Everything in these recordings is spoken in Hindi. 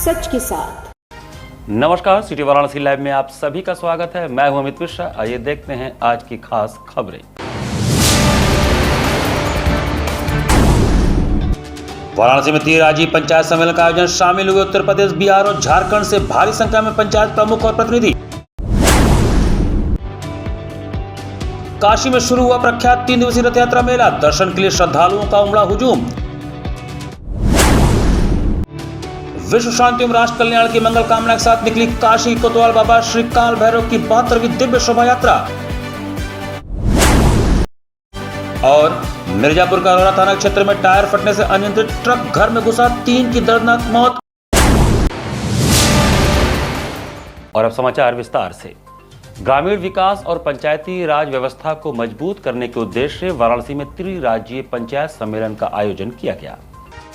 सच के साथ। नमस्कार, सिटी वाराणसी लाइव में आप सभी का स्वागत है। मैं हूं अमित मिश्रा। आइए देखते हैं आज की खास खबरें। वाराणसी में त्रिराज्यीय पंचायत सम्मेलन का आयोजन, शामिल हुए उत्तर प्रदेश, बिहार और झारखंड से भारी संख्या में पंचायत प्रमुख और प्रतिनिधि। काशी में शुरू हुआ प्रख्यात 3 दिवसीय रथ यात्रा मेला, दर्शन के लिए श्रद्धालुओं का उमड़ा हुजूम। विश्व शांति एवं राष्ट्र कल्याण की मंगल कामना के साथ निकली काशी कोतवाल बाबा श्री काल भैरव की 72वीं दिव्य शोभा यात्रा। और मिर्जापुर का अरोरा थाना क्षेत्र में टायर फटने से अनियंत्रित ट्रक घर में घुसा, 3 की दर्दनाक मौत। और अब समाचार विस्तार से। ग्रामीण विकास और पंचायती राज व्यवस्था को मजबूत करने के उद्देश्य से वाराणसी में त्रिराज्यीय पंचायत सम्मेलन का आयोजन किया गया।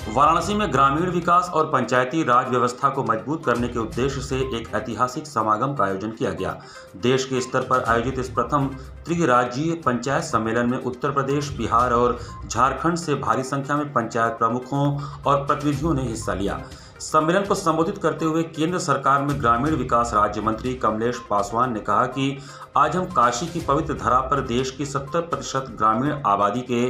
वाराणसी में ग्रामीण विकास और पंचायती राज व्यवस्था को मजबूत करने के उद्देश्य से एक ऐतिहासिक समागम का आयोजन किया गया। देश के स्तर पर आयोजित इस प्रथम त्रिराज्यीय पंचायत सम्मेलन में उत्तर प्रदेश, बिहार और झारखंड से भारी संख्या में पंचायत प्रमुखों और प्रतिनिधियों ने हिस्सा लिया। सम्मेलन को संबोधित करते हुए केंद्र सरकार में ग्रामीण विकास राज्य मंत्री कमलेश पासवान ने कहा कि आज हम काशी की पवित्र धरा पर देश की 70% ग्रामीण आबादी के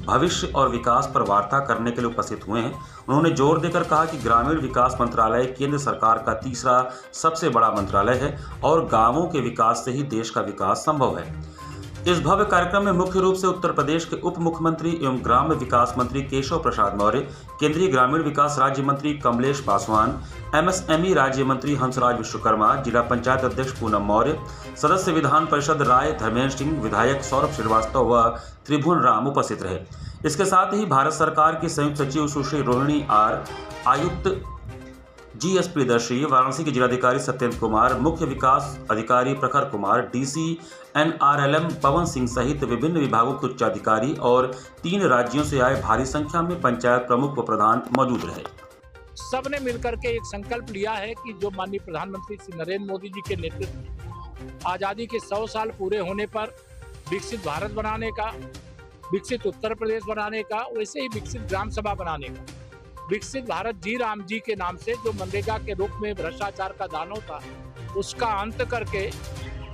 भविष्य और विकास पर वार्ता करने के लिए उपस्थित हुए हैं। उन्होंने जोर देकर कहा कि ग्रामीण विकास मंत्रालय केंद्र सरकार का तीसरा सबसे बड़ा मंत्रालय है और गांवों के विकास से ही देश का विकास संभव है। इस भव्य कार्यक्रम में मुख्य रूप से उत्तर प्रदेश के उप मुख्यमंत्री एवं ग्राम्य विकास मंत्री केशव प्रसाद मौर्य, केंद्रीय ग्रामीण विकास राज्य मंत्री कमलेश पासवान, एमएसएमई राज्य मंत्री हंसराज विश्वकर्मा, जिला पंचायत अध्यक्ष पूनम मौर्य, सदस्य विधान परिषद राय धर्मेंद्र सिंह, विधायक सौरभ श्रीवास्तव व त्रिभुवन राम उपस्थित रहे। इसके साथ ही भारत सरकार की संयुक्त सचिव सुश्री रोहिणी आर, आयुक्त जीएस प्रियदर्शी, वाराणसी के जिलाधिकारी सत्येंद्र कुमार, मुख्य विकास अधिकारी प्रखर कुमार, डीसी एनआरएलएम पवन सिंह सहित विभिन्न विभागों के उच्चाधिकारी और 3 राज्यों से आए भारी संख्या में पंचायत प्रमुख व प्रधान मौजूद रहे। सबने मिलकर के एक संकल्प लिया है कि जो माननीय प्रधानमंत्री श्री नरेंद्र मोदी जी के नेतृत्व में आज़ादी के 100 साल पूरे होने पर विकसित भारत बनाने का, विकसित उत्तर प्रदेश बनाने का, वैसे ही विकसित ग्राम सभा बनाने का, विकसित भारत जी राम जी के नाम से जो मनरेगा के रूप में भ्रष्टाचार का दानव था उसका अंत करके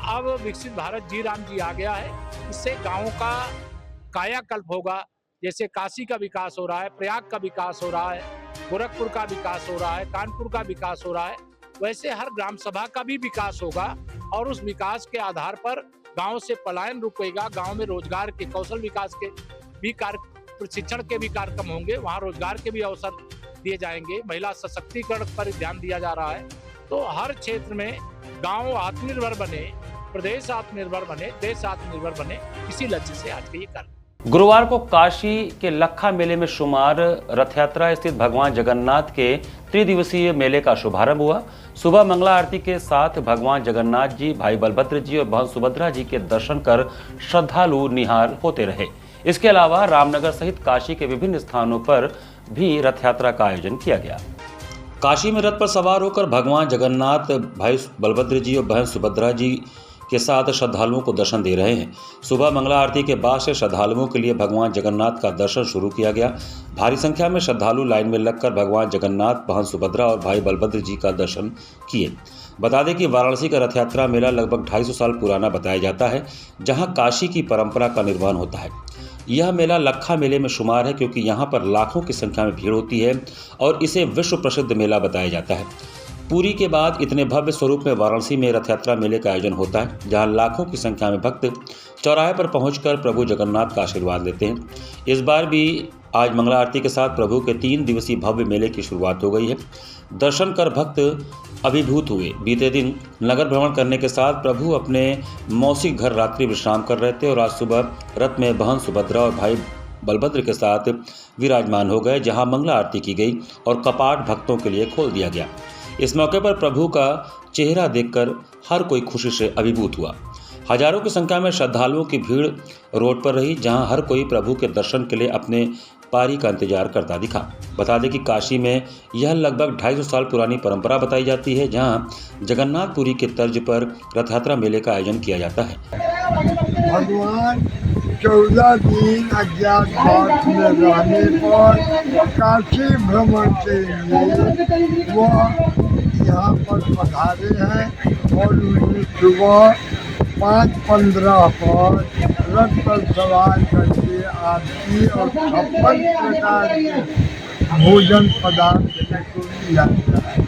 अब विकसित भारत जी राम जी आ गया है। इससे गांवों का कायाकल्प होगा। जैसे काशी का विकास हो रहा है, प्रयाग का विकास हो रहा है, गोरखपुर का विकास हो रहा है, कानपुर का विकास हो रहा है, वैसे हर ग्राम सभा का भी विकास होगा और उस विकास के आधार पर गाँव से पलायन रुकेगा। गाँव में रोजगार के, कौशल विकास के भी प्रशिक्षण के भी कार्यक्रम होंगे, वहाँ रोजगार के भी अवसर दिए जाएंगे। महिला सशक्तिकरण पर ध्यान दिया जा रहा है। तो हर क्षेत्र में गांव आत्मनिर्भर बने, प्रदेश आत्मनिर्भर बने, देश आत्मनिर्भर बने, इसी लक्ष्य से आज के ये कार्य। गुरुवार को काशी के लखा मेले में शुमार रथ यात्रा स्थित भगवान जगन्नाथ के त्रिदिवसीय मेले का शुभारंभ हुआ। सुबह मंगला आरती के साथ भगवान जगन्नाथ जी, भाई बलभद्र जी और बहन सुभद्रा जी के दर्शन कर श्रद्धालु निहाल होते रहे। इसके अलावा रामनगर सहित काशी के विभिन्न स्थानों पर भी रथ यात्रा का आयोजन किया गया। काशी में रथ पर सवार होकर भगवान जगन्नाथ भाई बलभद्र जी और बहन सुभद्रा जी के साथ श्रद्धालुओं को दर्शन दे रहे हैं। सुबह मंगला आरती के बाद से श्रद्धालुओं के लिए भगवान जगन्नाथ का दर्शन शुरू किया गया। भारी संख्या में श्रद्धालु लाइन में लगकर भगवान जगन्नाथ, बहन सुभद्रा और भाई बलभद्र जी का दर्शन किए। बता दें कि वाराणसी का रथ यात्रा मेला लगभग 250 साल पुराना बताया जाता है, जहां काशी की परंपरा का निर्वहन होता है। यह मेला लखा मेले में शुमार है क्योंकि यहाँ पर लाखों की संख्या में भीड़ होती है और इसे विश्व प्रसिद्ध मेला बताया जाता है। पुरी के बाद इतने भव्य स्वरूप में वाराणसी में रथ यात्रा मेले का आयोजन होता है, जहाँ लाखों की संख्या में भक्त चौराहे पर पहुंचकर प्रभु जगन्नाथ का आशीर्वाद लेते हैं। इस बार भी आज मंगला आरती के साथ प्रभु के 3 दिवसीय भव्य मेले की शुरुआत हो गई है। दर्शन कर भक्त अभिभूत हुए। बीते दिन नगर भ्रमण करने के साथ प्रभु अपने मौसी घर रात्रि विश्राम कर रहे थे और आज सुबह रथ में बहन सुभद्रा और भाई बलभद्र के साथ विराजमान हो गए, जहां मंगला आरती की गई और कपाट भक्तों के लिए खोल दिया गया। इस मौके पर प्रभु का चेहरा देखकर हर कोई खुशी से अभिभूत हुआ। हजारों की संख्या में श्रद्धालुओं की भीड़ रोड पर रही, जहां हर कोई प्रभु के दर्शन के लिए अपने पारी का इंतजार करता दिखा। बता दें कि काशी में यह लगभग 250 साल पुरानी परंपरा बताई जाती है, जहां जगन्नाथपुरी के तर्ज पर रथ यात्रा मेले का आयोजन किया जाता है। भगवान 14 दिन अज्ञातवास में रहने पर काशी भ्रमण के लिए वह यहाँ पर पधारे हैं और उन्हें सुबह 5:15 पर रथ पर सवार करके आरती और 56 प्रकार के भोजन पदार्थ को दिया गया है।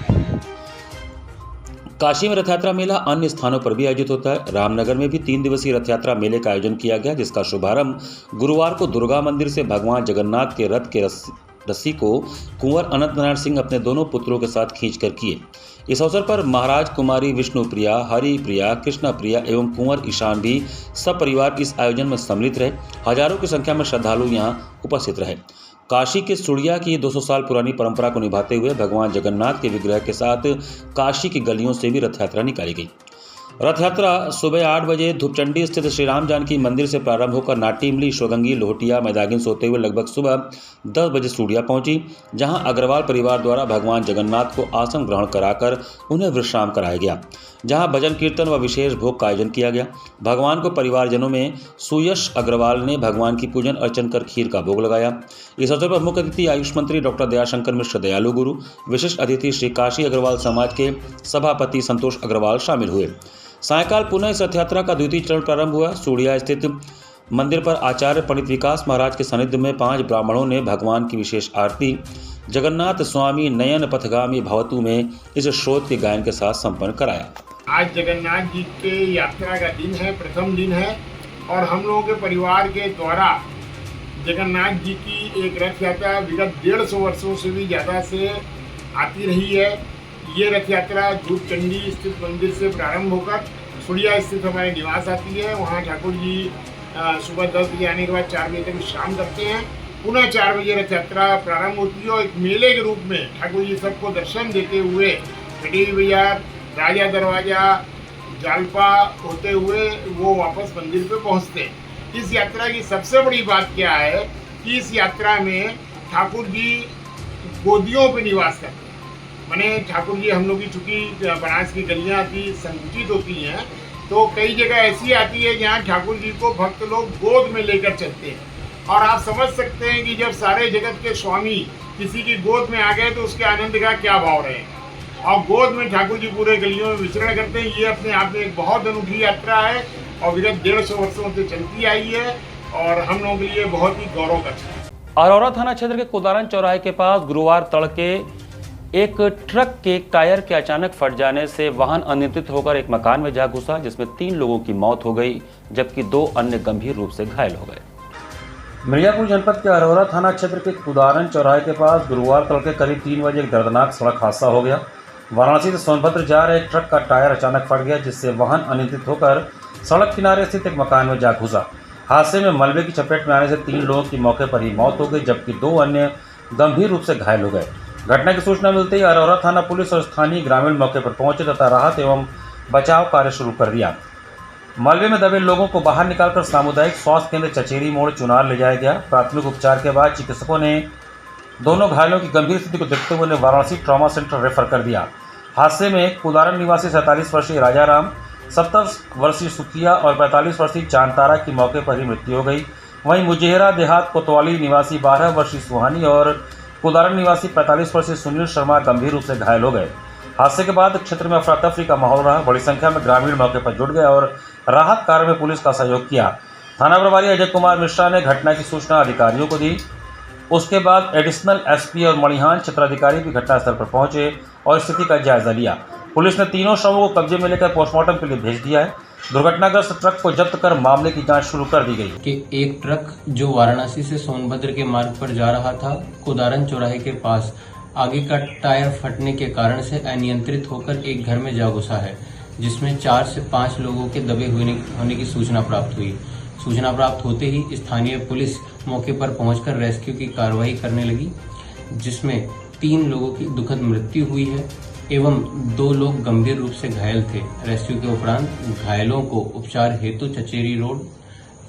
काशी में रथ यात्रा मेला अन्य स्थानों पर भी आयोजित होता है। रामनगर में भी 3 दिवसीय रथ यात्रा मेले का आयोजन किया गया, जिसका शुभारंभ गुरुवार को दुर्गा मंदिर से भगवान जगन्नाथ के रथ के रस्सी को कुंवर अनंत नारायण सिंह अपने दोनों पुत्रों के साथ खींचकर किए। इस अवसर पर महाराज कुमारी विष्णुप्रिया, हरिप्रिया, कृष्णप्रिया एवं कुंवर ईशान भी सब परिवार इस आयोजन में सम्मिलित रहे। हजारों की संख्या में श्रद्धालु यहां उपस्थित रहे। काशी के सुड़िया की 200 साल पुरानी परंपरा को निभाते हुए भगवान जगन्नाथ के विग्रह के साथ काशी की गलियों से भी रथ यात्रा निकाली गई। रथ यात्रा सुबह 8 बजे धूपचंडी स्थित श्री राम जानकी मंदिर से प्रारंभ होकर नाटीमली, शिवगंगी, लोहटिया, मैदागिन से होते हुए लगभग सुबह 10 बजे सूडिया पहुंची, जहां अग्रवाल परिवार द्वारा भगवान जगन्नाथ को आसन ग्रहण कराकर उन्हें विश्राम कराया गया, जहां भजन कीर्तन व विशेष भोग का आयोजन किया गया। भगवान को परिवारजनों में सुयश अग्रवाल ने भगवान की पूजन अर्चन कर खीर का भोग लगाया। इस अवसर पर मुख्य अतिथि आयुष मंत्री डॉक्टर दयाशंकर मिश्र दयालु गुरु, विशिष्ट अतिथि श्री काशी अग्रवाल समाज के सभापति संतोष अग्रवाल शामिल हुए। सायकाल पुनः इस रथ यात्रा का द्वितीय चरण प्रारंभ हुआ। सूडिया स्थित मंदिर पर आचार्य पंडित विकास महाराज के सानिध्य में 5 ब्राह्मणों ने भगवान की विशेष आरती जगन्नाथ स्वामी नयन पथगामी भवतु में इस श्रोत के गायन के साथ संपन्न कराया। आज जगन्नाथ जी के यात्रा का दिन है, प्रथम दिन है, और हम लोगों के परिवार के द्वारा जगन्नाथ जी की एक रथ यात्रा विगत 150 वर्षों से भी ज़्यादा से आती रही है। ये रथ यात्रा धूपचंडी स्थित मंदिर से प्रारंभ होकर सुड़िया स्थित हमारे निवास आती है। वहाँ ठाकुर जी सुबह 10 बजे आने के बाद 4 बजे तक विश्राम करते हैं। पुनः 4 बजे रथ यात्रा प्रारंभ होती है और एक मेले के रूप में ठाकुर जी सबको दर्शन देते हुए खटेरी बाजार, राजा दरवाजा, जालपा होते हुए वो वापस मंदिर पे पहुँचते हैं। इस यात्रा की सबसे बड़ी बात क्या है कि इस यात्रा में ठाकुर जी गोदियों पे निवास करते हैं। माने ठाकुर जी हम लोग की चूँकि बनारस की गलियाँ अति संकुचित होती हैं, तो कई जगह ऐसी आती है जहाँ ठाकुर जी को भक्त लोग गोद में लेकर चलते हैं। और आप समझ सकते हैं कि जब सारे जगत के स्वामी किसी की गोद में आ गए तो उसके आनंद का क्या भाव रहेगा। और गोद में ठाकुर जी पूरे गलियों में विचरण करते हैं। ये अपने आप में एक बहुत अनूठी यात्रा है और विगत 150 वर्षों से चलती आई है और हम लोगों के लिए बहुत ही गौरव का है। अरोरा थाना क्षेत्र के कोदारन चौराहे के पास गुरुवार तड़के एक ट्रक के टायर के अचानक फट जाने से वाहन अनियंत्रित होकर एक मकान में जा घुसा, जिसमें 3 लोगों की मौत हो गई जबकि 2 अन्य गंभीर रूप से घायल हो गए। मिर्जापुर जनपद के अरोरा थाना क्षेत्र के कोदारन चौराहे के पास गुरुवार तड़के करीब 3 बजे एक दर्दनाक सड़क हादसा हो गया। वाराणसी से सोनभद्र जा रहे एक ट्रक का टायर अचानक फट गया, जिससे वाहन अनियंत्रित होकर सड़क किनारे स्थित एक मकान में जा घुसा। हादसे में मलबे की चपेट में आने से 3 लोगों की मौके पर ही मौत हो गई जबकि 2 अन्य गंभीर रूप से घायल हो गए। घटना की सूचना मिलते ही अरोरा थाना पुलिस और स्थानीय ग्रामीण मौके पर पहुंचे तथा राहत एवं बचाव कार्य शुरू कर दिया। मलबे में दबे लोगों को बाहर निकालकर सामुदायिक स्वास्थ्य केंद्र चचेरी मोड़ चुनार ले जाया गया। प्राथमिक उपचार के बाद चिकित्सकों ने दोनों घायलों की गंभीर स्थिति को देखते हुए उन्हें वाराणसी ट्रॉमा सेंटर रेफर कर दिया। हादसे में कोदारन निवासी 47 वर्षीय राजाराम, 70 वर्षीय सुखिया और 45 वर्षीय चांतारा की मौके पर ही मृत्यु हो गई। वहीं मुजेहरा देहात कोतवाली निवासी 12 वर्षीय सुहानी और कोदारन निवासी 45 वर्षीय सुनील शर्मा गंभीर रूप से घायल हो गए। हादसे के बाद क्षेत्र में अफरा तफरी का माहौल रहा। बड़ी संख्या में ग्रामीण मौके पर जुट गए और राहत कार्य में पुलिस का सहयोग किया। थाना प्रभारी अजय कुमार मिश्रा ने घटना की सूचना अधिकारियों को दी। उसके बाद एडिशनल एसपी और मणिहान क्षेत्राधिकारी भी घटनास्थल पर पहुंचे और स्थिति का जायजा लिया। पुलिस ने 3 शवों को कब्जे में लेकर पोस्टमार्टम के लिए भेज दिया है। दुर्घटनाग्रस्त ट्रक को जब्त कर मामले की जांच शुरू कर दी गई कि एक ट्रक जो वाराणसी से सोनभद्र के मार्ग पर जा रहा था, कोदारन चौराहे के पास आगे का टायर फटने के कारण से अनियंत्रित होकर एक घर में जा घुसा है, जिसमें 4 से 5 लोगों के दबे होने की सूचना प्राप्त हुई। सूचना प्राप्त होते ही स्थानीय पुलिस मौके पर पहुंचकर रेस्क्यू की कार्रवाई करने लगी, जिसमें 3 लोगों की दुखद मृत्यु हुई है एवं 2 लोग गंभीर रूप से घायल थे। रेस्क्यू के उपरांत घायलों को उपचार हेतु चचेरी रोड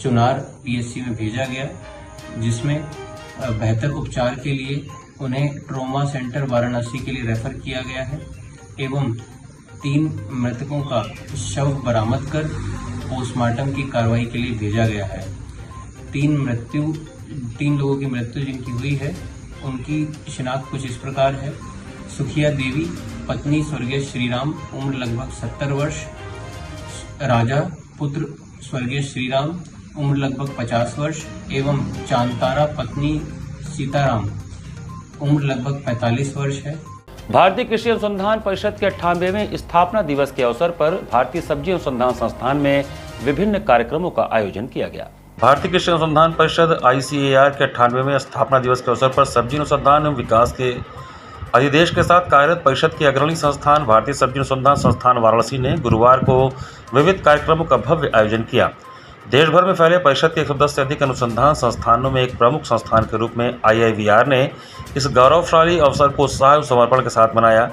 चुनार पीएचसी में भेजा गया, जिसमें बेहतर उपचार के लिए उन्हें ट्रॉमा सेंटर वाराणसी के लिए रेफर किया गया है एवं 3 मृतकों का शव बरामद कर पोस्टमार्टम की कार्रवाई के लिए भेजा गया है। 3 लोगों की मृत्यु जिनकी हुई है उनकी शिनाख्त कुछ इस प्रकार है। सुखिया देवी पत्नी स्वर्गीय श्रीराम, उम्र लगभग 70 वर्ष। राजा पुत्र स्वर्गीय श्रीराम, उम्र लगभग 50 वर्ष एवं चांतारा पत्नी सीताराम, उम्र लगभग 45 वर्ष है। भारतीय कृषि अनुसंधान परिषद के 98वें स्थापना दिवस के अवसर पर भारतीय सब्जी अनुसंधान संस्थान में विभिन्न कार्यक्रमों का आयोजन किया गया। भारतीय कृषि अनुसंधान परिषद ICAR के 98वें स्थापना दिवस के अवसर पर सब्जी अनुसंधान एवं विकास के अधिदेश के साथ कार्यरत परिषद के अग्रणी संस्थान भारतीय सब्जी अनुसंधान संस्थान वाराणसी ने गुरुवार को विविध कार्यक्रमों का भव्य आयोजन किया। देश भर में फैले परिषद के 110 से अधिक अनुसंधान संस्थानों में एक प्रमुख संस्थान के रूप में IIVR ने इस गौरवशाली अवसर को उत्साह एवं समर्पण के साथ मनाया।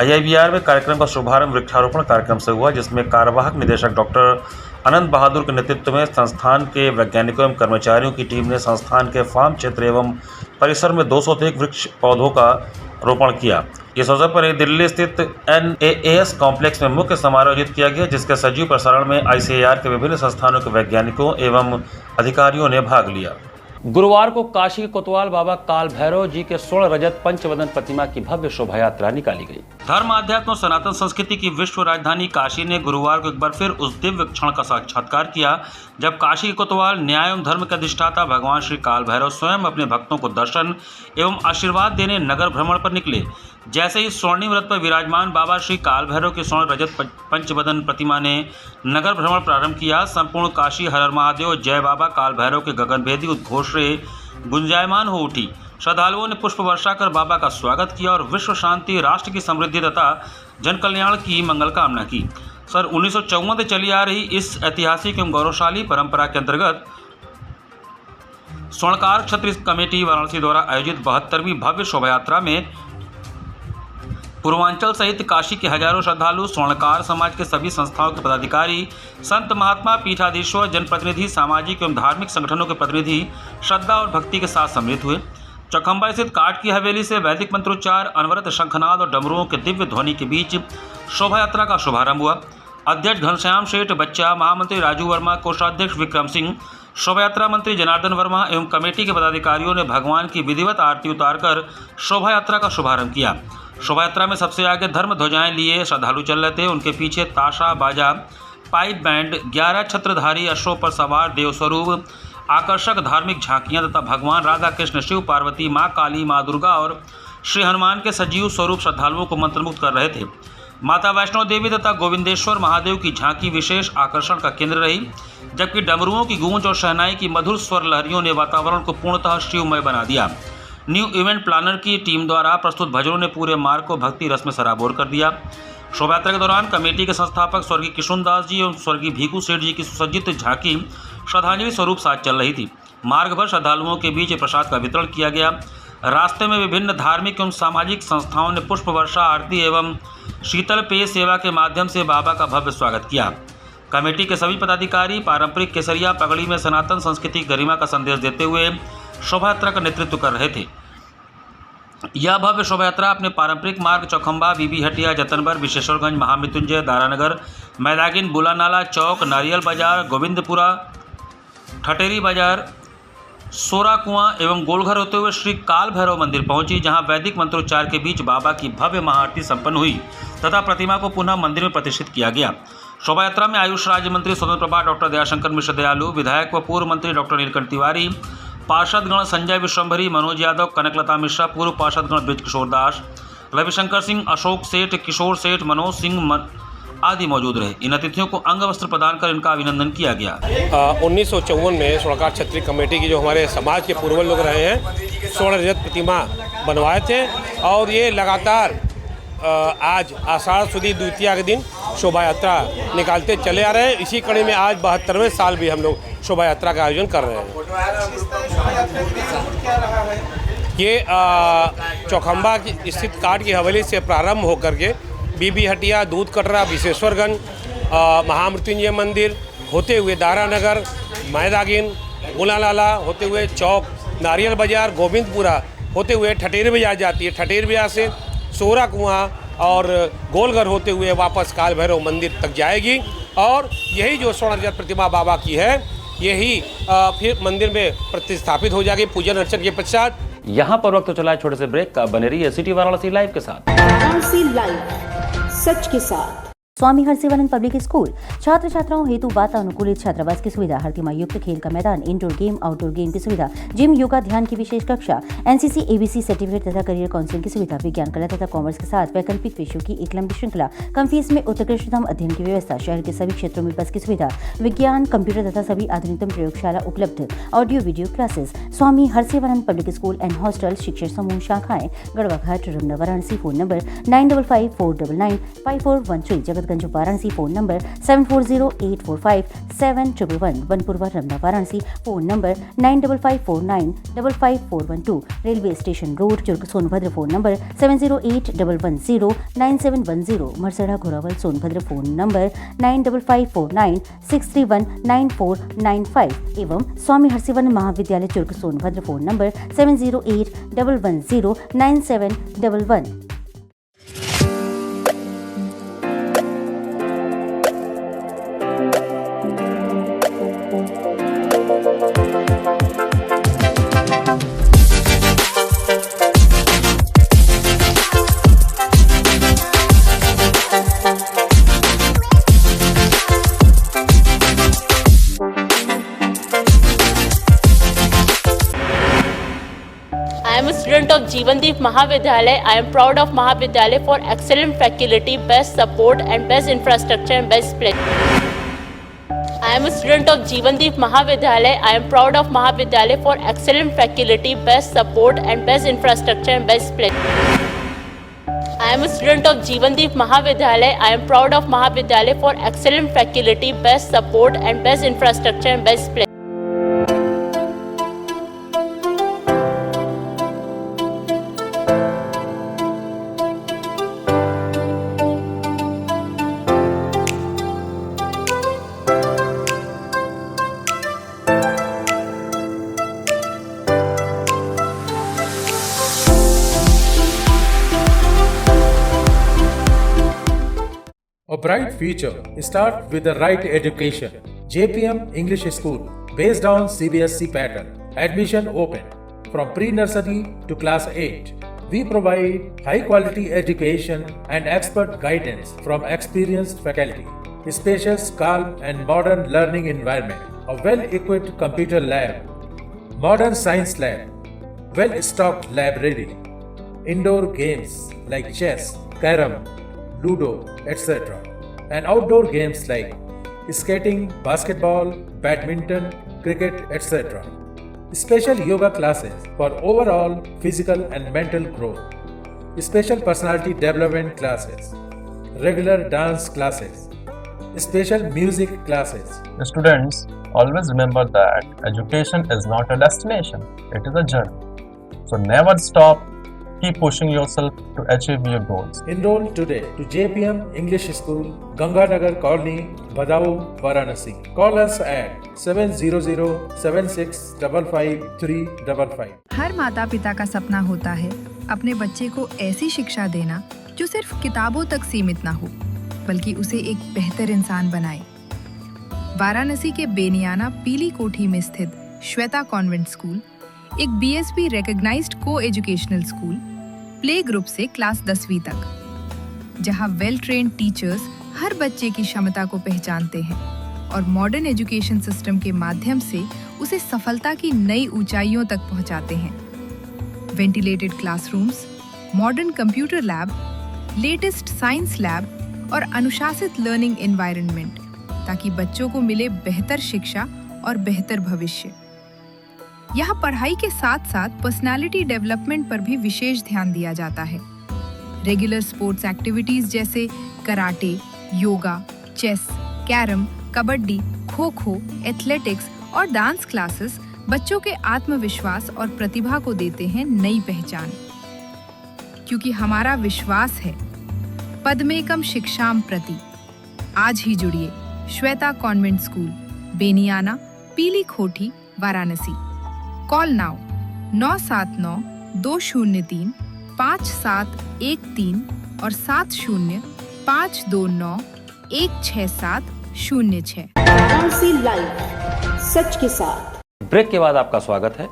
IIVR में कार्यक्रम का शुभारंभ वृक्षारोपण कार्यक्रम से हुआ, जिसमें कार्यवाहक निदेशक डॉक्टर अनंत बहादुर के नेतृत्व में संस्थान के वैज्ञानिकों एवं कर्मचारियों की टीम ने संस्थान के फार्म क्षेत्र एवं परिसर में 200 से अधिक वृक्ष पौधों का रोपण किया। इस अवसर पर दिल्ली स्थित NAAS कॉम्प्लेक्स में मुख्य समारोह आयोजित किया गया, जिसके सजीव प्रसारण में ICAR के विभिन्न संस्थानों के वैज्ञानिकों एवं अधिकारियों ने भाग लिया। गुरुवार को काशी के कोतवाल बाबा काल भैरव जी के स्वर्ण रजत पंचवदन प्रतिमा की भव्य शोभा यात्रा निकाली गई। धर्म, आध्यात्म और सनातन संस्कृति की विश्व राजधानी काशी ने गुरुवार को एक बार फिर उस दिव्य क्षण का साक्षात्कार किया जब काशी के कोतवाल न्याय एवं धर्म के अधिष्ठाता भगवान श्री काल भैरव स्वयं अपने भक्तों को दर्शन एवं आशीर्वाद देने नगर भ्रमण पर निकले। जैसे ही स्वर्णिम रथ पर विराजमान बाबा श्री काल भैरव के स्वर्ण रजत पंचवदन प्रतिमा ने नगर भ्रमण प्रारंभ किया, संपूर्ण काशी हर हर महादेव जय बाबा काल भैरव के गगनभेदी उद्घोष से गुंजायमान हो उठी। श्रद्धालुओं ने पुष्प वर्षा कर बाबा का स्वागत किया और विश्व शांति, राष्ट्र की समृद्धि तथा जन कल्याण की मंगल कामना की। सन 1954 से चली आ रही इस ऐतिहासिक एवं गौरवशाली परंपरा के अंतर्गत स्वर्णकार क्षत्रिय कमेटी वाराणसी द्वारा आयोजित 72वीं भव्य शोभा यात्रा में पूर्वांचल सहित काशी के हजारों श्रद्धालु, स्वर्णकार समाज के सभी संस्थाओं के पदाधिकारी, संत महात्मा, पीठाधीश्वर, जनप्रतिनिधि, सामाजिक एवं धार्मिक संगठनों के प्रतिनिधि श्रद्धा और भक्ति के साथ सम्मिलित हुए। चौखंबा स्थित काठ की हवेली से वैदिक मंत्रोच्चार, अनवरत शंखनाद और डमरुओं के दिव्य ध्वनि के बीच शोभा यात्रा का शुभारंभ हुआ। अध्यक्ष घनश्याम शेठ बच्चा, महामंत्री राजू वर्मा, कोषाध्यक्ष विक्रम सिंह, शोभा यात्रा मंत्री जनार्दन वर्मा एवं कमेटी के पदाधिकारियों ने भगवान की विधिवत आरती उतारकर शोभा यात्रा का शुभारंभ किया। शोभा यात्रा में सबसे आगे धर्म ध्वजाएं लिए श्रद्धालु चल रहे थे। उनके पीछे ताशा, बाजा, पाइप बैंड, 11 छत्रधारी अश्वों पर सवार देवस्वरूप, आकर्षक धार्मिक झांकियां तथा भगवान राधा कृष्ण, शिव पार्वती, माँ काली, माँ दुर्गा और श्री हनुमान के सजीव स्वरूप श्रद्धालुओं को मंत्रमुग्ध कर रहे थे। माता वैष्णो देवी तथा गोविंदेश्वर महादेव की झांकी विशेष आकर्षण का केंद्र रही, जबकि डमरुओं की गूंज और शहनाई की मधुर स्वर लहरियों ने वातावरण को पूर्णतः शिवमय बना दिया। न्यू इवेंट प्लानर की टीम द्वारा प्रस्तुत भजनों ने पूरे मार्ग को भक्ति रस में सराबोर कर दिया। शोभा यात्रा के दौरान कमेटी के संस्थापक स्वर्गीय किशुनदास जी एवं स्वर्गीय भीखू सेठ जी की सुसज्जित झांकी श्रद्धांजलि स्वरूप साथ चल रही थी। मार्ग भर श्रद्धालुओं के बीच प्रसाद का वितरण किया गया। रास्ते में विभिन्न धार्मिक एवं सामाजिक संस्थाओं ने पुष्प वर्षा, आरती एवं शीतल पेय सेवा के माध्यम से बाबा का भव्य स्वागत किया। कमेटी के सभी पदाधिकारी पारंपरिक केसरिया पगड़ी में सनातन संस्कृति की गरिमा का संदेश देते हुए शोभा यात्रा का नेतृत्व कर रहे थे। यह भव्य शोभा यात्रा अपने पारंपरिक मार्ग चौखंबा, बीबी हटिया, जतनबर, विशेश्वरगंज, महामृत्युंजय, दारानगर, मैदागिन, बुलानाला चौक, नारियल बाजार, गोविंदपुरा, ठटेरी बाजार, सोरा कुआं एवं गोलघर होते हुए श्री काल भैरव मंदिर पहुंची, जहां वैदिक मंत्रोच्चार के बीच बाबा की भव्य महाआरती संपन्न हुई तथा प्रतिमा को पुनः मंदिर में प्रतिष्ठित किया गया। शोभा यात्रा में आयुष राज्य मंत्री स्वतंत्र प्रभार डॉक्टर दयाशंकर मिश्र दयालु, विधायक व पूर्व मंत्री डॉक्टर नीलकंठ तिवारी, पार्षदगण संजय विश्वम्भरी, मनोज यादव, कनकलता मिश्रा, पूर्व पार्षदगण ब्रिज किशोर दास, रविशंकर सिंह, अशोक सेठ, किशोर सेठ, मनोज सिंह आदि मौजूद रहे। इन अतिथियों को अंग वस्त्र प्रदान कर इनका अभिनंदन किया गया। 1954 में स्वर्णकार क्षत्रिय कमेटी की जो हमारे समाज के पूर्वज लोग रहे हैं, स्वर्ण रजत प्रतिमा बनवाए थे और ये लगातार आज आषाढ़ सुदी द्वितीया के दिन शोभा यात्रा निकालते चले आ रहे हैं। इसी कड़ी में आज 72वें साल भी हम लोग शोभा यात्रा का आयोजन कर रहे हैं। ये चौखंबा की स्थित काठ की हवेली से प्रारंभ होकर के बीबी हटिया, दूध कटरा, विशेश्वरगंज, महामृत्युंजय मंदिर होते हुए दारानगर, मैदागिन, बुलानाला होते हुए चौक नारियल बाजार, गोविंदपुरा होते हुए ठटेर बाजार जाती है। ठटेर बाजार से सोहरा कुआं और गोलघर होते हुए वापस काल भैरव मंदिर तक जाएगी और यही जो स्वर्ण रजत प्रतिमा बाबा की है यही फिर मंदिर में प्रतिस्थापित हो जाएगी पूजन अर्चन के पश्चात। यहाँ पर वक्त तो चला है छोटे से ब्रेक का। बने रहिए सिटी वाराणसी लाइव के साथ। वाराणसी लाइव, सच के साथ। स्वामी हरसिवानंद पब्लिक स्कूल छात्र छात्राओं हेतु वातानुकूलित छात्रावास की सुविधा, हर तिमाही युक्त खेल का मैदान, इंडोर गेम आउटडोर गेम की सुविधा, जिम, योगा, ध्यान की विशेष कक्षा, एनसीसी एबीसी सर्टिफिकेट तथा करियर काउंसलिंग की सुविधा, विज्ञान कला तथा कॉमर्स के साथ वैकल्पिक विषयों की एक लंबी श्रृंखला, कम फीस में उत्कृष्टतम अध्ययन की व्यवस्था, शहर के सभी क्षेत्रों में बस की सुविधा, विज्ञान, कंप्यूटर तथा सभी आधुनिकतम प्रयोगशाला उपलब्ध, audio video classes. Swami Harsivanand public school and hostel, शिक्षण समूह, शाखाएं Garhwa Ghat, Ramna, Varanasi. Phone number 9554995413, Jagatganj Varanasi. Phone number 7408457111, Banpurwa, Ramna, Varanasi. Phone number 9554955412, railway station road, Churk, Sonbhadra. Phone number 7081109710, Marsada, Ghorawal, Sonbhadra. Phone number 955496319495 एवं स्वामी हरसिवानंद महाविद्यालय, Churk, Sonbhadra. Phone number 7081109711। I am a student of Jeevandeep Mahavidyalay. I am proud of Mahavidyalay for excellent faculty, best support and best infrastructure and best place. I am a student of Jeevandeep Mahavidyalay. I am proud of Mahavidyalay for excellent faculty, best support and best infrastructure and best place. I am a student of Jeevandeep Mahavidyalay. I am proud of Mahavidyalay for excellent faculty, best support and best infrastructure and best place. A bright future starts with the right education. JPM English School, based on CBSE pattern. Admission open from pre-nursery to class 8. We provide high-quality education and expert guidance from experienced faculty. Spacious, calm and modern learning environment. A well-equipped computer lab. Modern science lab. Well-stocked library. Indoor games like chess, carom, Ludo, etc. and outdoor games like skating, basketball, badminton, cricket, etc. Special yoga classes for overall physical and mental growth. Special personality development classes. Regular dance classes. Special music classes. Students, always remember that education is not a destination, it is a journey. So never stop. Keep pushing yourself to achieve your goals. Enroll today to JPM English School, Ganganagar Colony, Badau, Varanasi. Call us at 700-7655-355. हर माता पिता का सपना होता है अपने बच्चे को ऐसी शिक्षा देना जो सिर्फ किताबों तक सीमित ना हो, बल्कि उसे एक बेहतर इंसान बनाए। वाराणसी के बेनियाना पीली कोठी में स्थित श्वेता कॉन्वेंट स्कूल एक BSP रिकॉग्नाइज्ड को एजुकेशनल स्कूल, प्ले ग्रुप से क्लास 10वीं तक, जहां वेल ट्रेन्ड टीचर्स हर बच्चे की क्षमता को पहचानते हैं और मॉडर्न एजुकेशन सिस्टम के माध्यम से उसे सफलता की नई ऊंचाइयों तक पहुंचाते हैं। Ventilated classrooms, modern computer lab, latest science lab और अनुशासित लर्निंग एनवायरनमेंट, ताकि बच्चों को मिले बेहतर शिक्षा और बेहतर भविष्य। यहाँ पढ़ाई के साथ साथ पर्सनालिटी डेवलपमेंट पर भी विशेष ध्यान दिया जाता है। रेगुलर स्पोर्ट्स एक्टिविटीज जैसे karate, yoga, chess, carrom, kabaddi, kho kho, athletics और डांस क्लासेस बच्चों के आत्मविश्वास और प्रतिभा को देते हैं नई पहचान। क्योंकि हमारा विश्वास है पदमेकम शिक्षाम प्रति। आज ही जुड़िए श्वेता कॉन्वेंट स्कूल, बेनियाना, पीली खोटी, वाराणसी। Call now 979-203-5713 और 70-529-16706। वाराणसी लाइव, सच के साथ। ब्रेक के बाद आपका स्वागत है।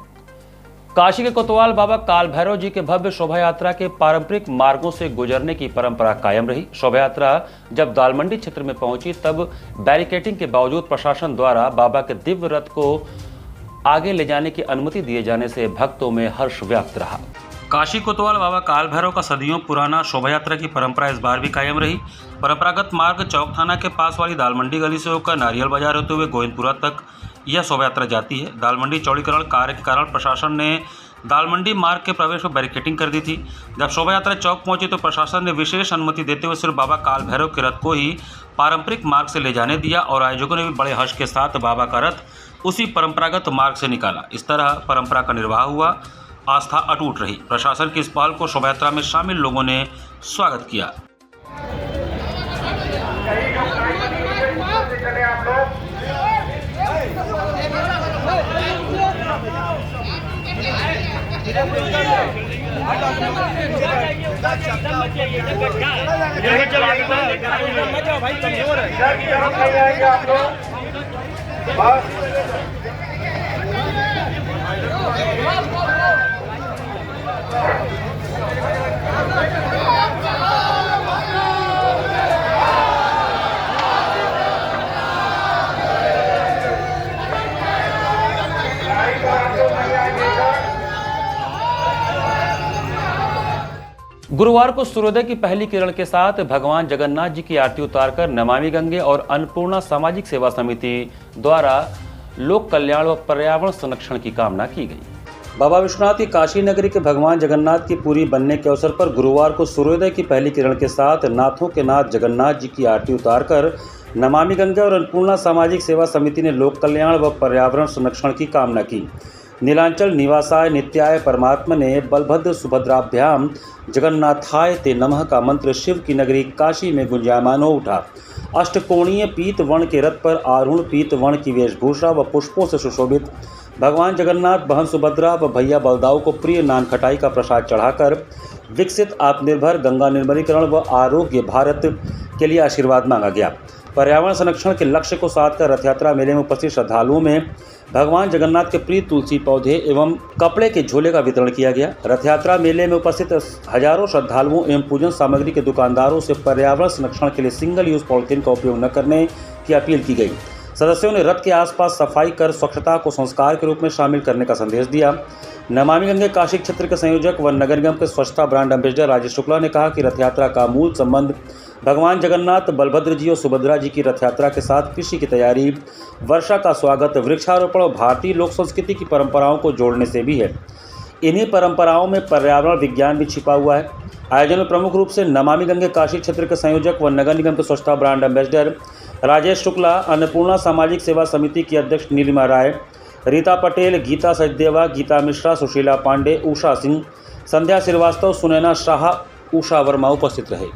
काशी के कोतवाल बाबा काल भैरव जी के भव्य शोभा यात्रा के पारंपरिक मार्गों से गुजरने की परंपरा कायम रही। शोभा यात्रा जब दालमंडी क्षेत्र में पहुंची तब बैरिकेडिंग के बावजूद प्रशासन द्वारा बाबा के दिव्य रथ को आगे ले जाने की अनुमति दिए जाने से भक्तों में हर्ष व्याप्त रहा। काशी कोतवाल बाबा काल भैरव का सदियों पुराना शोभा यात्रा की परंपरा इस बार भी कायम रही। परंपरागत मार्ग चौक थाना के पास वाली दालमंडी गली से होकर नारियल बाजार होते हुए गोविंदपुरा तक यह शोभा यात्रा जाती है। दालमंडी चौड़ीकरण कार्य के कारण प्रशासन ने दालमंडी मार्ग के प्रवेश पर बैरिकेडिंग कर दी थी। जब शोभा यात्रा चौक पहुंची तो प्रशासन ने विशेष अनुमति देते हुए सिर्फ बाबा काल भैरव के रथ को ही पारंपरिक मार्ग से ले जाने दिया और आयोजकों ने भी बड़े हर्ष के साथ बाबा का रथ उसी परंपरागत मार्ग से निकाला। इस तरह परंपरा का निर्वाह हुआ, आस्था अटूट रही। प्रशासन की इस पहल को शोभा यात्रा में शामिल लोगों ने स्वागत किया। गुरुवार को सूर्योदय की पहली किरण के साथ भगवान जगन्नाथ जी की आरती उतारकर नमामि गंगे और अन्नपूर्णा सामाजिक सेवा समिति द्वारा लोक कल्याण व पर्यावरण संरक्षण की कामना की गई। बाबा विश्वनाथ की काशी नगरी के भगवान जगन्नाथ की पुरी बनने के अवसर पर गुरुवार को सूर्योदय की पहली किरण के साथ नाथों के नाथ जगन्नाथ जी की आरती उतारकर नमामि गंगे और अन्नपूर्णा सामाजिक सेवा समिति ने लोक कल्याण व पर्यावरण संरक्षण की कामना की। नीलांचल निवासाय नित्याय परमात्मने बलभद्र सुभद्राभ्याम जगन्नाथाय ते नमः का मंत्र शिव की नगरी काशी में गुंजायमान हो उठा। अष्टकोणीय पीत वर्ण के रथ पर आरूढ़ पीत वर्ण की वेशभूषा व पुष्पों से सुशोभित भगवान जगन्नाथ बहन सुभद्रा व भैया बलदाऊ को प्रिय नान खटाई का प्रसाद चढ़ाकर विकसित आत्मनिर्भर गंगा निर्मलीकरण व आरोग्य भारत के लिए आशीर्वाद मांगा गया। पर्यावरण संरक्षण के लक्ष्य को साध कर रथ यात्रा मेले में उपस्थित श्रद्धालुओं में भगवान जगन्नाथ के प्रिय तुलसी पौधे एवं कपड़े के झोले का वितरण किया गया। रथ यात्रा मेले में उपस्थित हजारों श्रद्धालुओं एवं पूजन सामग्री के दुकानदारों से पर्यावरण संरक्षण के लिए सिंगल यूज पॉलिथीन का उपयोग न करने की अपील की गई। सदस्यों ने रथ के आसपास सफाई कर स्वच्छता को संस्कार के रूप में शामिल करने का संदेश दिया। नमामि गंगे काशी क्षेत्र के संयोजक व नगर निगम के स्वच्छता ब्रांड एम्बेसडर राजेश शुक्ला ने कहा कि रथ यात्रा का मूल संबंध भगवान जगन्नाथ, बलभद्र जी और सुभद्रा जी की रथ यात्रा के साथ कृषि की तैयारी, वर्षा का स्वागत, वृक्षारोपण और भारतीय लोक संस्कृति की परंपराओं को जोड़ने से भी है। इन्हीं परंपराओं में पर्यावरण विज्ञान भी छिपा हुआ है। आयोजन में प्रमुख रूप से नमामि गंगे काशी क्षेत्र के संयोजक व नगर निगम के स्वच्छता ब्रांड एम्बेसडर राजेश शुक्ला, अन्नपूर्णा सामाजिक सेवा समिति की अध्यक्ष नीलिमा राय, रीता पटेल, गीता सचदेवा, गीता मिश्रा, सुशीला पांडे, उषा सिंह, संध्या श्रीवास्तव, सुनैना शाह, उषा वर्मा उपस्थित रहे।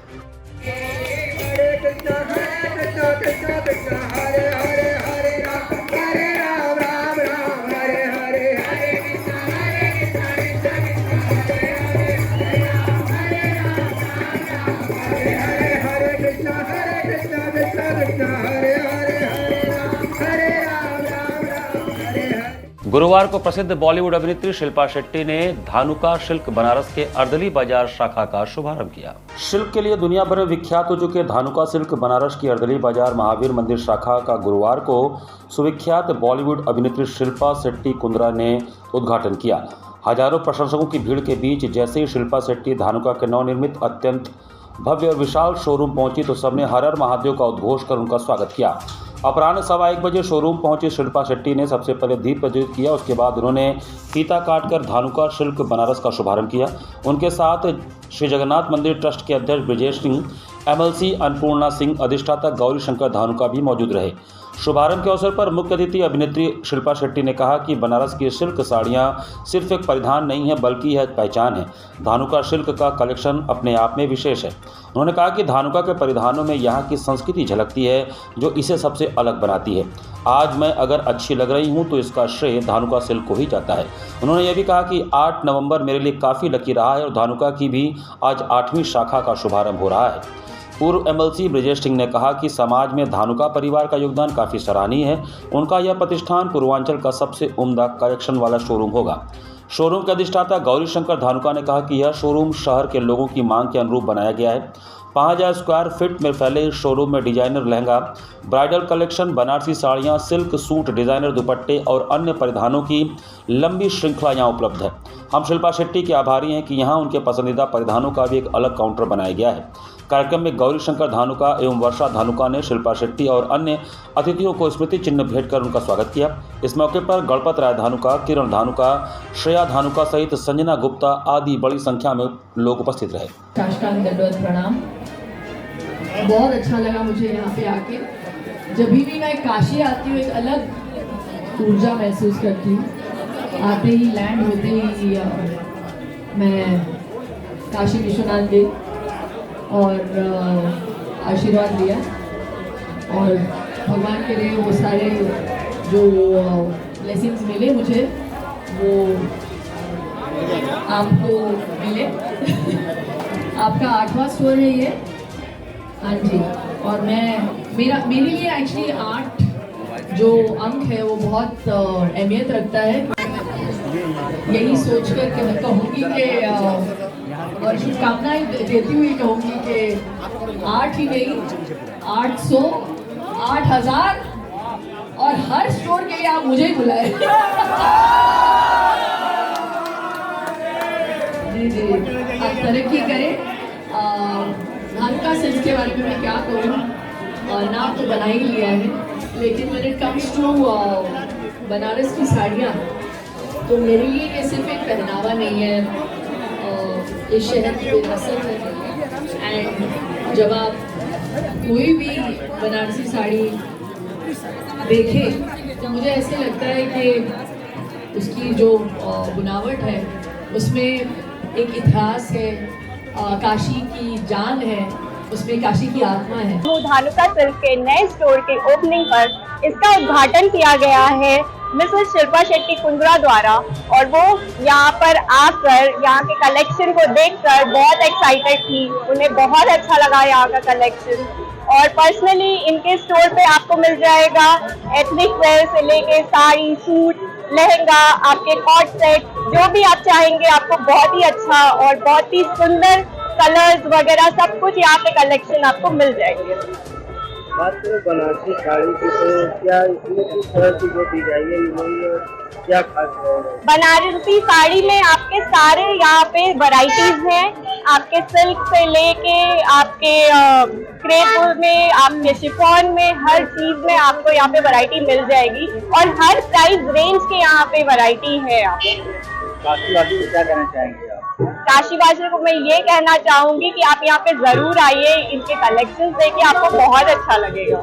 गुरुवार को प्रसिद्ध बॉलीवुड अभिनेत्री शिल्पा शेट्टी ने धानुका सिल्क बनारस के अर्दली बाजार शाखा का शुभारंभ किया। सिल्क के लिए दुनिया भर में विख्यात हो चुके धानुका सिल्क बनारस की अर्दली बाजार महावीर मंदिर शाखा का गुरुवार को सुविख्यात बॉलीवुड अभिनेत्री शिल्पा शेट्टी कुंद्रा ने उद्घाटन किया। हजारों प्रशंसकों की भीड़ के बीच जैसे ही शिल्पा शेट्टी धानुका के नवनिर्मित अत्यंत भव्य और विशाल शोरूम पहुंची तो सबने हर हर महादेव का उद्घोष कर उनका स्वागत किया। अपराह्न 1:15 बजे शोरूम पहुंची शिल्पा शेट्टी ने सबसे पहले दीप प्रज्वलित किया। उसके बाद उन्होंने फीता काटकर धानुका सिल्क बनारस का शुभारंभ किया। उनके साथ श्री जगन्नाथ मंदिर ट्रस्ट के अध्यक्ष ब्रजेश सिंह, MLC अन्नपूर्णा सिंह, अधिष्ठाता गौरी शंकर धानुका भी मौजूद रहे। शुभारंभ के अवसर पर मुख्य अतिथि अभिनेत्री शिल्पा शेट्टी ने कहा कि बनारस की सिल्क साड़ियाँ सिर्फ एक परिधान नहीं है बल्कि यह पहचान है। धानुका सिल्क का कलेक्शन अपने आप में विशेष है। उन्होंने कहा कि धानुका के परिधानों में यहाँ की संस्कृति झलकती है जो इसे सबसे अलग बनाती है। आज मैं अगर अच्छी लग रही हूँ तो इसका श्रेय धानुका सिल्क को ही जाता है। उन्होंने यह भी कहा कि 8 नवंबर मेरे लिए काफ़ी लकी रहा है और धानुका की भी आज 8वीं शाखा का शुभारंभ हो रहा है। पूर्व एमएलसी ब्रजेश सिंह ने कहा कि समाज में धानुका परिवार का योगदान काफ़ी सराहनीय है। उनका यह प्रतिष्ठान पूर्वांचल का सबसे उम्दा कलेक्शन वाला शोरूम होगा। शोरूम के अधिष्ठाता गौरी शंकर धानुका ने कहा कि यह शोरूम शहर के लोगों की मांग के अनुरूप बनाया गया है। 5000 स्क्वायर फीट में फैले इस शोरूम में designer lehenga, bridal collection, Banarasi साड़ियाँ, सिल्क सूट, डिजाइनर दुपट्टे और अन्य परिधानों की लंबी श्रृंखला यहाँ उपलब्ध है। हम शिल्पा शेट्टी के आभारी हैं कि यहाँ उनके पसंदीदा परिधानों का भी एक अलग काउंटर बनाया गया है। कार्यक्रम में गौरी शंकर धानुका एवं वर्षा धानुका ने शिल्पा शेट्टी और अन्य अतिथियों को स्मृति चिन्ह भेंट कर उनका स्वागत किया। इस मौके पर गणपत राय धानुका, किरण धानुका, श्रेया धानुका सहित संजना गुप्ता आदि बड़ी संख्या में लोग उपस्थित रहे। साष्टांग दंडवत प्रणाम। बहुत अच्छा लगा मुझे यहाँ पे आके। जब भी मैं काशी आती हूँ एक अलग ऊर्जा महसूस करती हूँ। आते ही लैंड होते ही मैं काशी विश्वनाथ गई और आशीर्वाद लिया और भगवान के लिए वो सारे जो ब्लेसिंग्स मिले मुझे वो आपको मिले। आपका 8वां स्टोर है ये। हाँ जी। और मेरे लिए एक्चुअली 8 जो अंक है वो बहुत अहमियत रखता है। यही सोचकर कि मैं कहूँगी कि और शुभकामनाएं देती हुई कहूँगी कि 8 ही नहीं 800, 8000 और हर स्टोर के लिए आप मुझे ही बुलाए। जी जी, आप तरक्की करें। धानुका सिल्क के बारे में मैं क्या करूँ, नाम तो बना ही लिया है, लेकिन when it comes to Banaras की साड़ियाँ तो मेरे लिए ये सिर्फ एक पहनावा नहीं है, इस शहर की विरासत है। एंड जब आप कोई भी बनारसी साड़ी देखें तो मुझे ऐसे लगता है कि उसकी जो बुनावट है उसमें एक इतिहास है, काशी की जान है, उसमें काशी की आत्मा है। धानुका सिल्क के नए स्टोर के ओपनिंग पर इसका उद्घाटन किया गया है मिसेस शिल्पा शेट्टी कुंद्रा द्वारा, और वो यहाँ पर आकर यहाँ के कलेक्शन को देखकर बहुत एक्साइटेड थी। उन्हें बहुत अच्छा लगा यहाँ का कलेक्शन। और पर्सनली इनके स्टोर पे आपको मिल जाएगा एथनिक वेयर से लेके साड़ी, सूट, लहंगा, आपके कॉट सेट, जो भी आप चाहेंगे आपको बहुत ही अच्छा और बहुत ही सुंदर कलर्स वगैरह सब कुछ यहाँ पे कलेक्शन आपको मिल जाएंगे। बात करें बनारसी साड़ी की तो क्या इसमें किस तरह की जो डिजाइनिंग हुई है, क्या खास है? बनारसी साड़ी में आपके सारे यहाँ पे वैरायटीज हैं। आपके सिल्क से लेके आपके क्रेप में, आपके शिफॉन में, हर चीज में आपको यहाँ पे वैरायटी मिल जाएगी और हर प्राइस रेंज के यहाँ पे वैरायटी है। आप काशीवासी को क्या कहना चाहेंगे? काशीवासियों को मैं ये कहना चाहूंगी कि आप यहाँ पे जरूर आइए, इनके कलेक्शंस देखिए, आपको बहुत अच्छा लगेगा।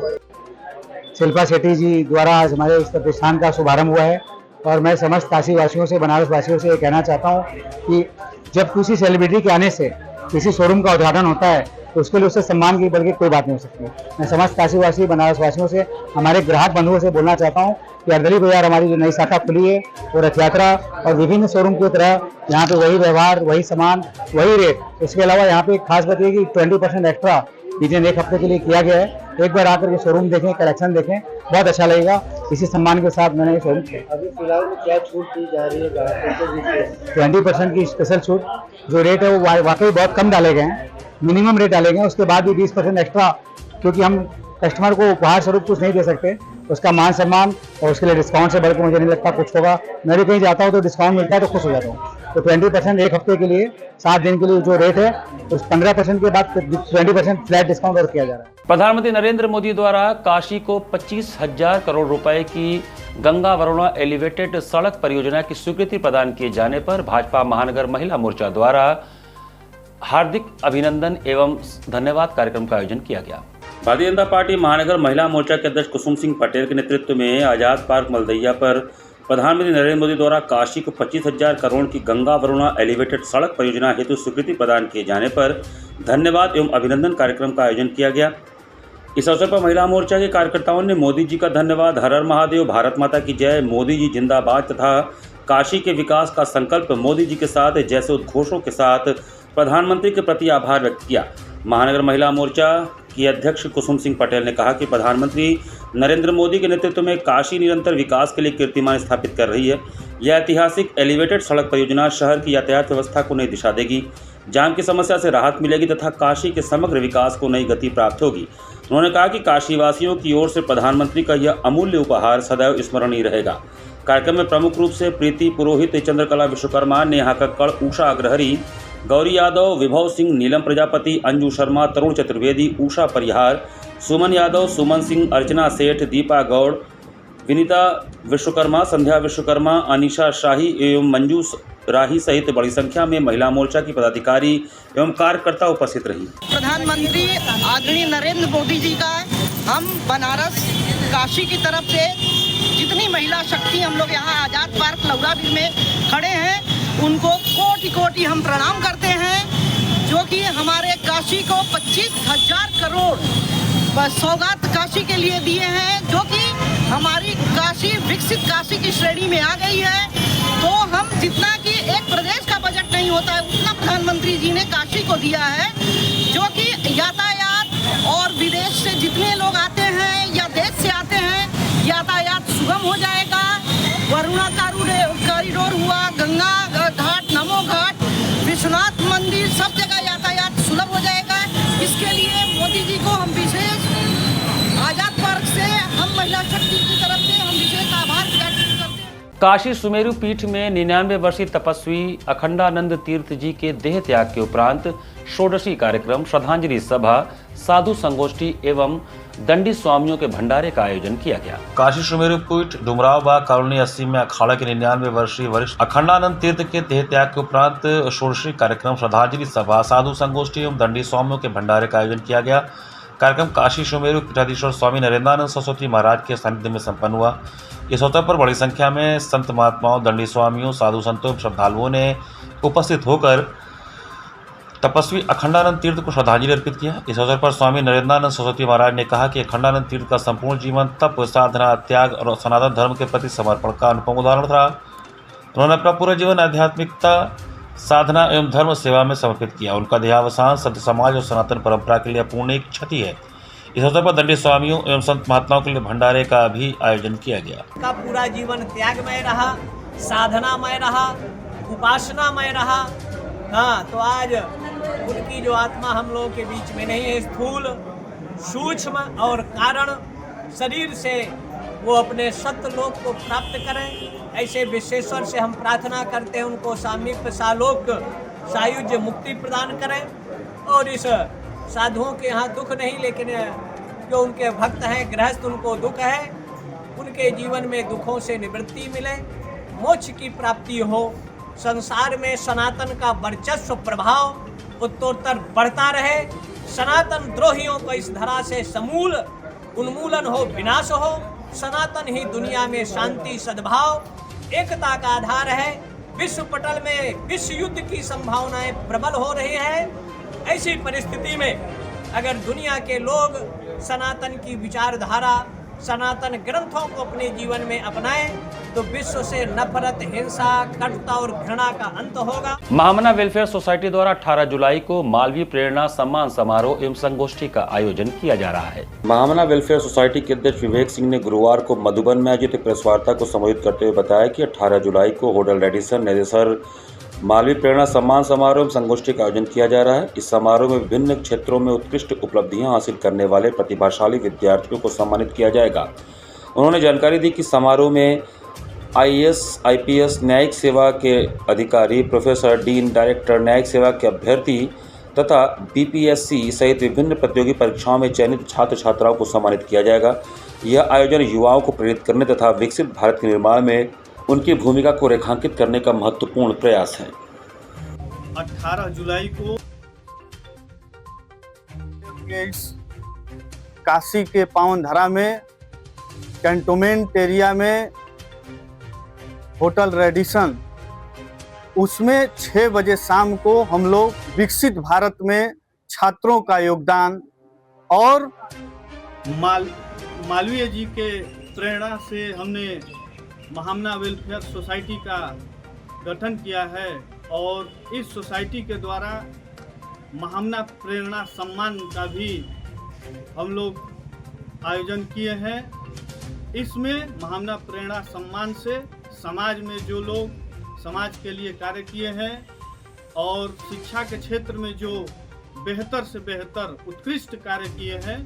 शिल्पा शेट्टी जी द्वारा आज हमारे इस प्रतिष्ठान का शुभारंभ हुआ है और मैं समस्त काशी वासियों से, बनारस वासियों से ये कहना चाहता हूँ कि जब किसी सेलिब्रिटी के आने से किसी शोरूम का उद्घाटन होता है तो उसके लिए उससे सम्मान की बल्कि कोई बात नहीं हो सकती। मैं समस्त काशी वासी, बनारस वासियों से, हमारे ग्राहक बंधुओं से बोलना चाहता हूँ कि अर्दली बाजार हमारी जो नई शाखा खुली है वो रथ यात्रा और विभिन्न शोरूम की तरह यहाँ पे वही व्यवहार, वही सामान, वही रेट। इसके अलावा यहाँ पे एक खास बात ये कि 20% एक्स्ट्रा विदिन एक हफ्ते के लिए किया गया है। एक बार आकर के शोरूम देखें, कलेक्शन देखें, बहुत अच्छा लगेगा। इसी सम्मान के साथ मैंने ये शोरूम किया। अभी फिलहाल में क्या छूट दी जा रही है? 20% की स्पेशल छूट, जो रेट है वो वाकई बहुत कम डाले गए हैं, मिनिमम रेट डाले गए हैं। उसके बाद भी 20% एक्स्ट्रा, क्योंकि हम कस्टमर को उपहार स्वरूप कुछ नहीं दे सकते, उसका मान सम्मान और उसके लिए डिस्काउंट से बढ़कर मुझे नहीं लगता कुछ होगा। मैं भी कहीं जाता हूँ तो डिस्काउंट मिलता है तो खुश हो जाता हूँ। तो 20% एक हफ्ते के लिए, 7 दिन के लिए जो रेट है उस 15% के बाद 20% फ्लैट डिस्काउंट और किया जा रहा है। प्रधानमंत्री नरेंद्र मोदी द्वारा काशी को 25,000 करोड़ रुपए की गंगा वरुणा एलिवेटेड सड़क परियोजना की स्वीकृति प्रदान किए जाने पर भाजपा महानगर महिला मोर्चा द्वारा हार्दिक अभिनंदन एवं धन्यवाद कार्यक्रम का आयोजन किया गया। भारतीय जनता पार्टी महानगर महिला मोर्चा के अध्यक्ष कुसुम सिंह पटेल के नेतृत्व में आजाद पार्क मलदैया पर प्रधानमंत्री नरेंद्र मोदी द्वारा काशी को 25,000 करोड़ की गंगा वरुणा एलिवेटेड सड़क परियोजना हेतु स्वीकृति प्रदान किए जाने पर धन्यवाद एवं अभिनंदन कार्यक्रम का आयोजन किया गया। इस अवसर पर महिला मोर्चा के कार्यकर्ताओं ने मोदी जी का धन्यवाद, हर हर महादेव, भारत माता की जय, मोदी जी जिंदाबाद तथा काशी के विकास का संकल्प मोदी जी के साथ जैसे उद्घोषों के साथ प्रधानमंत्री के प्रति आभार व्यक्त किया। महानगर महिला मोर्चा की अध्यक्ष कुसुम सिंह पटेल ने कहा कि प्रधानमंत्री नरेंद्र मोदी के नेतृत्व में काशी निरंतर विकास के लिए कीर्तिमान स्थापित कर रही है। यह ऐतिहासिक एलिवेटेड सड़क परियोजना शहर की यातायात व्यवस्था को नई दिशा देगी, जाम की समस्या से राहत मिलेगी तथा काशी के समग्र विकास को नई गति प्राप्त होगी। उन्होंने कहा कि काशीवासियों की ओर से प्रधानमंत्री का यह अमूल्य उपहार सदैव स्मरणीय रहेगा। कार्यक्रम में प्रमुख रूप से प्रीति पुरोहित, चंद्रकला विश्वकर्मा, नेहा कक्कड़, उषा अग्रहरी, गौरी यादव, विभव सिंह, नीलम प्रजापति, अंजू शर्मा, तरुण चतुर्वेदी, उषा परिहार, सुमन यादव, सुमन सिंह, अर्चना सेठ, दीपा गौड़, विनीता विश्वकर्मा, संध्या विश्वकर्मा, अनीशा शाही एवं मंजू राही सहित बड़ी संख्या में महिला मोर्चा की पदाधिकारी एवं कार्यकर्ता उपस्थित रही। प्रधानमंत्री आदरणीय नरेंद्र मोदी जी का हम बनारस काशी की तरफ से जितनी महिला शक्ति हम लोग यहाँ आजाद पार्क लौराबीर में खड़े हैं, उनको कोटि कोटि हम प्रणाम करते हैं, जो कि हमारे काशी को 25,000 करोड़ सौगात काशी के लिए दिए हैं, जो कि हमारी काशी विकसित काशी की श्रेणी में आ गई है। तो हम जितना कि एक प्रदेश का बजट नहीं होता है, उतना प्रधानमंत्री जी ने काशी को दिया है, जो कि यातायात और विदेश से जितने लोग आते हैं या देश से आते हैं, यातायात सुगम हो जाएगा। वरुणा कॉरिडोर हुआ, गंगा घाट, नमो घाट, विश्वनाथ मंदिर, सब जगह यातायात सुलभ हो जाएगा। इसके लिए मोदी जी को हम विशेष आजाद पार्क से, हम महिला शक्ति की तरफ से हम विशेष आभार व्यक्त करते हैं। काशी सुमेरु पीठ में 99 वर्षीय तपस्वी अखंडानंद तीर्थ जी के देह त्याग के उपरांत षोडशी कार्यक्रम, श्रद्धांजलि सभा, साधु संगोष्ठी एवं दंडी स्वामियों के भंडारे का आयोजन किया गया। काशी सुमेरु पीठ डुमराव बाग कॉलोनी 80 में अखाड़ा के 99 वर्षीय वरिष्ठ अखंडानंद तीर्थ के देह त्याग के उपरांत षोडशी कार्यक्रम, श्रद्धांजलि सभा, साधु संगोष्ठी एवं दंडी स्वामियों के भंडारे का आयोजन किया गया। कार्यक्रम काशी सुमेरु पीठाधीश्वर स्वामी नरेंद्रानंद सरस्वती महाराज के सानिध्य में संपन्न हुआ। इस अवसर पर बड़ी संख्या में संत महात्माओं, दंडी स्वामियों, साधु संतों, श्रद्धालुओं ने उपस्थित होकर तपस्वी अखंडानंद तीर्थ को श्रद्धांजलि अर्पित किया। इस अवसर पर स्वामी नरेंद्रानंद सरस्वती महाराज ने कहा कि अखंडानंद तीर्थ का संपूर्ण जीवन तप, साधना, त्याग और सनातन धर्म के प्रति समर्पण का अनुपम उदाहरण था। उन्होंने अपना पूरा जीवन आध्यात्मिकता, साधना एवं धर्म सेवा में समर्पित किया। उनका देहावसान संत समाज और सनातन परंपरा के लिए अपूर्ण एक क्षति है। इस अवसर पर दंडी स्वामियों एवं संत महात्माओं के लिए भंडारे का भी आयोजन किया गया। का पूरा जीवन त्यागमय रहा, साधनामय रहा, उपासनामय रहा। हाँ, तो आज उनकी जो आत्मा हम लोगों के बीच में नहीं है, स्थूल, सूक्ष्म और कारण शरीर से वो अपने सत्यलोक को प्राप्त करें, ऐसे विश्वेश्वर से हम प्रार्थना करते हैं उनको सामीप्य सालोक सायुज्य मुक्ति प्रदान करें। और इस साधुओं के यहाँ दुख नहीं, लेकिन जो उनके भक्त हैं, गृहस्थ, उनको दुख है, उनके जीवन में दुखों से निवृत्ति मिले, मोक्ष की प्राप्ति हो, संसार में सनातन का वर्चस्व प्रभाव उत्तरोत्तर बढ़ता रहे, सनातन द्रोहियों को इस धरा से समूल उन्मूलन हो, विनाश हो, सनातन ही दुनिया में शांति, सद्भाव, एकता का आधार है। विश्व पटल में विश्व युद्ध की संभावनाएं प्रबल हो रही हैं। ऐसी परिस्थिति में अगर दुनिया के लोग सनातन की विचारधारा, सनातन ग्रंथों को अपने जीवन में अपनाएं, तो विश्व से नफरत, हिंसा, कटुता और घृणा का अंत होगा। महामना वेलफेयर सोसाइटी द्वारा 18 जुलाई को मालवीय प्रेरणा सम्मान समारोह एवं संगोष्ठी का आयोजन किया जा रहा है। महामना वेलफेयर सोसाइटी के अध्यक्ष विवेक सिंह ने गुरुवार को मधुबन में आयोजित प्रेस वार्ता को संबोधित करते हुए बताया कि 18 जुलाई को होटल रेडिसन नैदेसर मालवीय प्रेरणा सम्मान समारोह एवं संगोष्ठी का आयोजन किया जा रहा है। इस समारोह में विभिन्न क्षेत्रों में उत्कृष्ट उपलब्धियां हासिल करने वाले प्रतिभाशाली विद्यार्थियों को सम्मानित किया जाएगा। उन्होंने जानकारी दी कि समारोह में IAS, IPS, न्यायिक सेवा के अधिकारी, प्रोफेसर, डीन, डायरेक्टर, न्यायिक सेवा के अभ्यर्थी तथा BPSC सहित विभिन्न प्रतियोगी परीक्षाओं में चयनित छात्र छात्राओं को सम्मानित किया जाएगा। यह आयोजन युवाओं को प्रेरित करने तथा विकसित भारत के निर्माण में उनकी भूमिका को रेखांकित करने का महत्वपूर्ण प्रयास है। 18 जुलाई को काशी के पावन धरा में कैंटोनमेंट एरिया में होटल रेडिसन, उसमें 6 बजे शाम को हम लोग विकसित भारत में छात्रों का योगदान और मालवीय जी के प्रेरणा से हमने महामना वेलफेयर सोसाइटी का गठन किया है और इस सोसाइटी के द्वारा महामना प्रेरणा सम्मान का भी हम लोग आयोजन किए हैं। इसमें महामना प्रेरणा सम्मान से समाज में जो लोग समाज के लिए कार्य किए हैं और शिक्षा के क्षेत्र में जो बेहतर से बेहतर उत्कृष्ट कार्य किए हैं,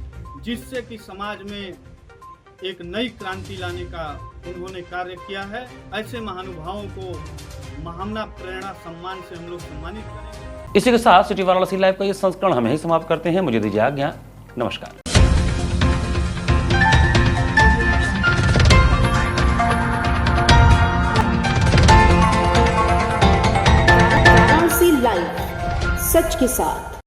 जिससे कि समाज में एक नई क्रांति लाने का उन्होंने कार्य किया है, ऐसे महानुभावों को महामना प्रेरणा सम्मान से हम लोग सम्मानित करेंगे। इसी के साथ सिटी वाराणसी लाइव का ये संस्करण हम यही समाप्त करते हैं। मुझे दीजिए आज्ञा। नमस्कार। वाराणसी लाइव, सच के साथ।